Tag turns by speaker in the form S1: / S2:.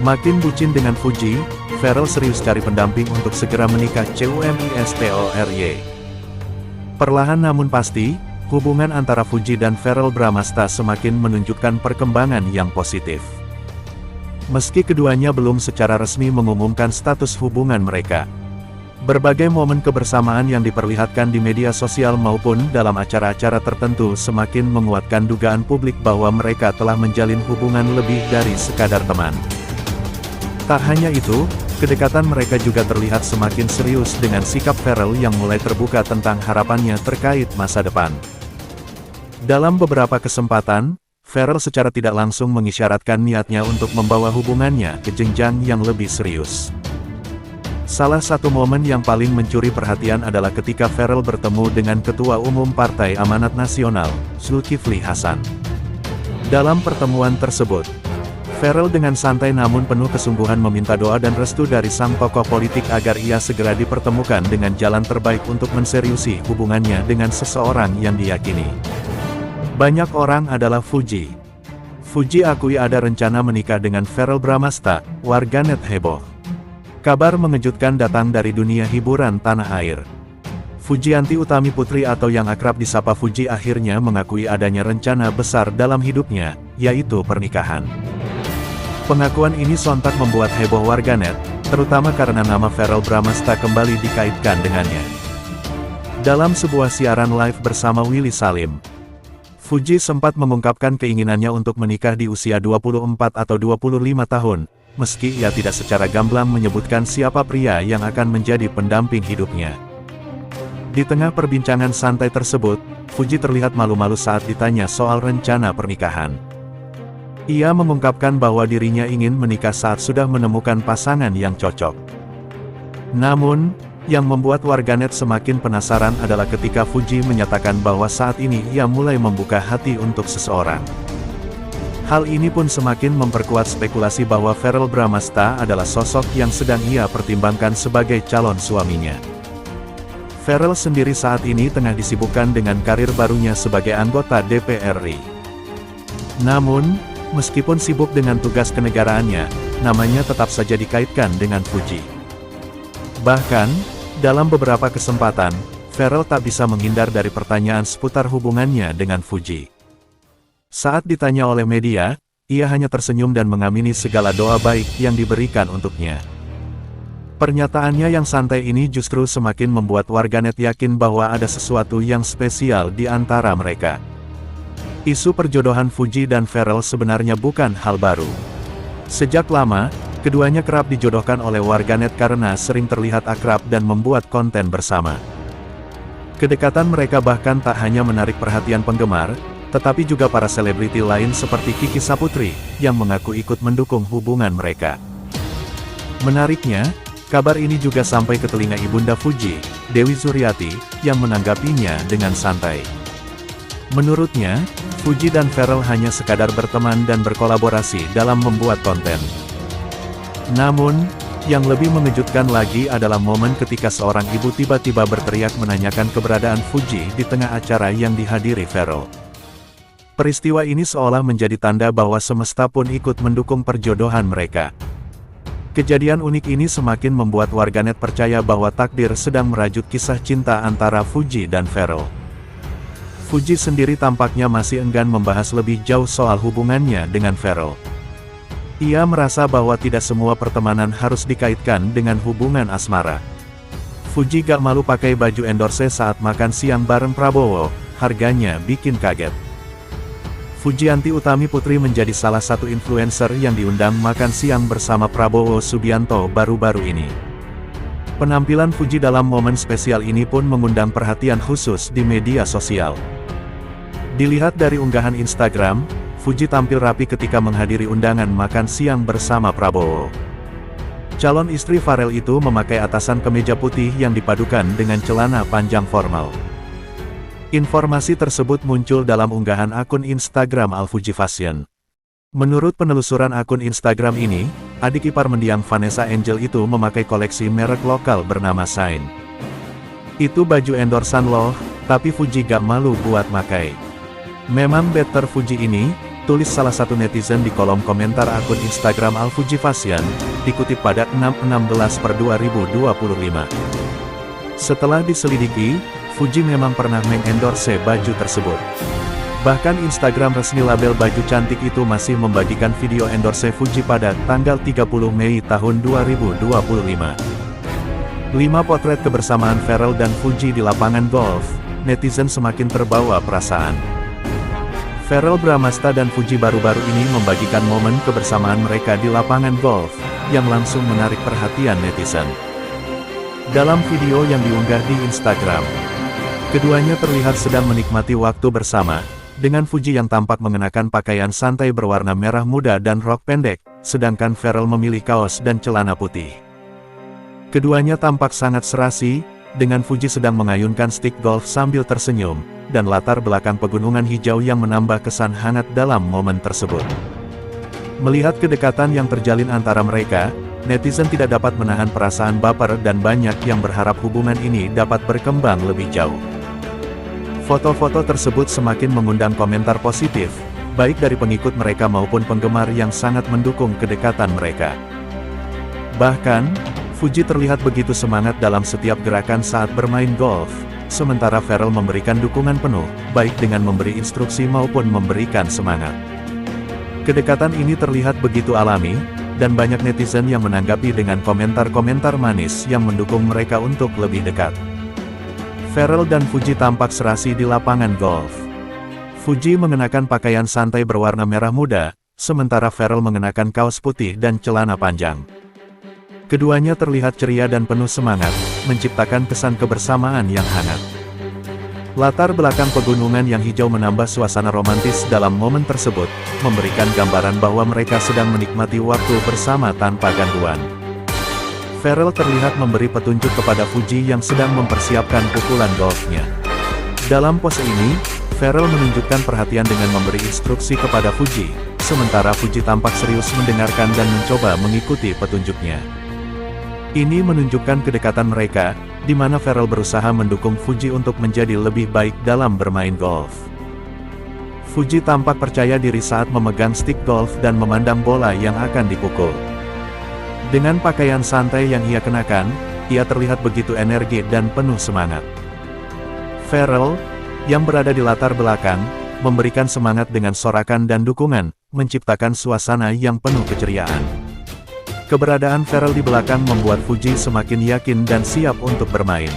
S1: Makin bucin dengan Fuji, Pharrell serius cari pendamping untuk segera menikah CUMISTORY. Perlahan namun pasti, hubungan antara Fuji dan Verrell Bramasta semakin menunjukkan perkembangan yang positif. Meski keduanya belum secara resmi mengumumkan status hubungan mereka, berbagai momen kebersamaan yang diperlihatkan di media sosial maupun dalam acara-acara tertentu semakin menguatkan dugaan publik bahwa mereka telah menjalin hubungan lebih dari sekadar teman. Tak hanya itu, kedekatan mereka juga terlihat semakin serius dengan sikap Pharrell yang mulai terbuka tentang harapannya terkait masa depan. Dalam beberapa kesempatan, Pharrell secara tidak langsung mengisyaratkan niatnya untuk membawa hubungannya ke jenjang yang lebih serius. Salah satu momen yang paling mencuri perhatian adalah ketika Pharrell bertemu dengan Ketua Umum Partai Amanat Nasional, Zulkifli Hasan. Dalam pertemuan tersebut, Pharrell dengan santai namun penuh kesungguhan meminta doa dan restu dari sang tokoh politik agar ia segera dipertemukan dengan jalan terbaik untuk menseriusi hubungannya dengan seseorang yang diyakini banyak orang adalah Fuji. Fuji akui ada rencana menikah dengan Verrell Bramasta, warganet heboh. Kabar mengejutkan datang dari dunia hiburan tanah air. Fujianti Utami Putri atau yang akrab disapa Fuji akhirnya mengakui adanya rencana besar dalam hidupnya, yaitu pernikahan. Pengakuan ini sontak membuat heboh warganet, terutama karena nama Verrell Bramasta kembali dikaitkan dengannya. Dalam sebuah siaran live bersama Willy Salim, Fuji sempat mengungkapkan keinginannya untuk menikah di usia 24 atau 25 tahun, meski ia tidak secara gamblang menyebutkan siapa pria yang akan menjadi pendamping hidupnya. Di tengah perbincangan santai tersebut, Fuji terlihat malu-malu saat ditanya soal rencana pernikahan. Ia mengungkapkan bahwa dirinya ingin menikah saat sudah menemukan pasangan yang cocok. Namun, yang membuat warganet semakin penasaran adalah ketika Fuji menyatakan bahwa saat ini ia mulai membuka hati untuk seseorang. Hal ini pun semakin memperkuat spekulasi bahwa Verrell Bramasta adalah sosok yang sedang ia pertimbangkan sebagai calon suaminya. Verrell sendiri saat ini tengah disibukkan dengan karir barunya sebagai anggota DPR RI. Namun, meskipun sibuk dengan tugas kenegaraannya, namanya tetap saja dikaitkan dengan Fuji. Bahkan, dalam beberapa kesempatan, Verrell tak bisa menghindar dari pertanyaan seputar hubungannya dengan Fuji. Saat ditanya oleh media, ia hanya tersenyum dan mengamini segala doa baik yang diberikan untuknya. Pernyataannya yang santai ini justru semakin membuat warganet yakin bahwa ada sesuatu yang spesial di antara mereka. Isu perjodohan Fuji dan Verrell sebenarnya bukan hal baru. Sejak lama, keduanya kerap dijodohkan oleh warganet karena sering terlihat akrab dan membuat konten bersama. Kedekatan mereka bahkan tak hanya menarik perhatian penggemar, tetapi juga para selebriti lain seperti Kiki Saputri, yang mengaku ikut mendukung hubungan mereka. Menariknya, kabar ini juga sampai ke telinga ibunda Fuji, Dewi Zuriati, yang menanggapinya dengan santai. Menurutnya, Fuji dan Verrell hanya sekadar berteman dan berkolaborasi dalam membuat konten. Namun, yang lebih mengejutkan lagi adalah momen ketika seorang ibu tiba-tiba berteriak menanyakan keberadaan Fuji di tengah acara yang dihadiri Verrell. Peristiwa ini seolah menjadi tanda bahwa semesta pun ikut mendukung perjodohan mereka. Kejadian unik ini semakin membuat warganet percaya bahwa takdir sedang merajut kisah cinta antara Fuji dan Verrell. Fuji sendiri tampaknya masih enggan membahas lebih jauh soal hubungannya dengan Verrell. Ia merasa bahwa tidak semua pertemanan harus dikaitkan dengan hubungan asmara. Fuji gak malu pakai baju endorse saat makan siang bareng Prabowo, harganya bikin kaget. Fujianti Utami Putri menjadi salah satu influencer yang diundang makan siang bersama Prabowo Subianto baru-baru ini. Penampilan Fuji dalam momen spesial ini pun mengundang perhatian khusus di media sosial. Dilihat dari unggahan Instagram, Fuji tampil rapi ketika menghadiri undangan makan siang bersama Prabowo. Calon istri Pharrell itu memakai atasan kemeja putih yang dipadukan dengan celana panjang formal. Informasi tersebut muncul dalam unggahan akun Instagram Al-Fuji Fashion. Menurut penelusuran akun Instagram ini, adik ipar mendiang Vanessa Angel itu memakai koleksi merek lokal bernama Shine. Itu baju endorsan loh, tapi Fuji gak malu buat makai. Memang better Fuji ini, tulis salah satu netizen di kolom komentar akun Instagram Al-Fuji Fashion, dikutip pada 6/16/2025. Setelah diselidiki, Fuji memang pernah mengendorse baju tersebut. Bahkan Instagram resmi label baju cantik itu masih membagikan video endorse Fuji pada tanggal 30 Mei tahun 2025. 5 potret kebersamaan Pharrell dan Fuji di lapangan golf, netizen semakin terbawa perasaan. Pharrell Bramastha dan Fuji baru-baru ini membagikan momen kebersamaan mereka di lapangan golf, yang langsung menarik perhatian netizen. Dalam video yang diunggah di Instagram, keduanya terlihat sedang menikmati waktu bersama, dengan Fuji yang tampak mengenakan pakaian santai berwarna merah muda dan rok pendek, sedangkan Pharrell memilih kaos dan celana putih. Keduanya tampak sangat serasi, dengan Fuji sedang mengayunkan stik golf sambil tersenyum, dan latar belakang pegunungan hijau yang menambah kesan hangat dalam momen tersebut. Melihat kedekatan yang terjalin antara mereka, netizen tidak dapat menahan perasaan baper dan banyak yang berharap hubungan ini dapat berkembang lebih jauh. Foto-foto tersebut semakin mengundang komentar positif, baik dari pengikut mereka maupun penggemar yang sangat mendukung kedekatan mereka. Bahkan, Fuji terlihat begitu semangat dalam setiap gerakan saat bermain golf, sementara Pharrell memberikan dukungan penuh, baik dengan memberi instruksi maupun memberikan semangat. Kedekatan ini terlihat begitu alami, dan banyak netizen yang menanggapi dengan komentar-komentar manis yang mendukung mereka untuk lebih dekat. Pharrell dan Fuji tampak serasi di lapangan golf. Fuji mengenakan pakaian santai berwarna merah muda, sementara Pharrell mengenakan kaos putih dan celana panjang. Keduanya terlihat ceria dan penuh semangat, menciptakan kesan kebersamaan yang hangat. Latar belakang pegunungan yang hijau menambah suasana romantis dalam momen tersebut, memberikan gambaran bahwa mereka sedang menikmati waktu bersama tanpa gangguan. Pharrell terlihat memberi petunjuk kepada Fuji yang sedang mempersiapkan pukulan golfnya. Dalam pose ini, Pharrell menunjukkan perhatian dengan memberi instruksi kepada Fuji, sementara Fuji tampak serius mendengarkan dan mencoba mengikuti petunjuknya. Ini menunjukkan kedekatan mereka, di mana Pharrell berusaha mendukung Fuji untuk menjadi lebih baik dalam bermain golf. Fuji tampak percaya diri saat memegang stik golf dan memandang bola yang akan dipukul. Dengan pakaian santai yang ia kenakan, ia terlihat begitu energi dan penuh semangat. Pharrell, yang berada di latar belakang, memberikan semangat dengan sorakan dan dukungan, menciptakan suasana yang penuh keceriaan. Keberadaan Pharrell di belakang membuat Fuji semakin yakin dan siap untuk bermain.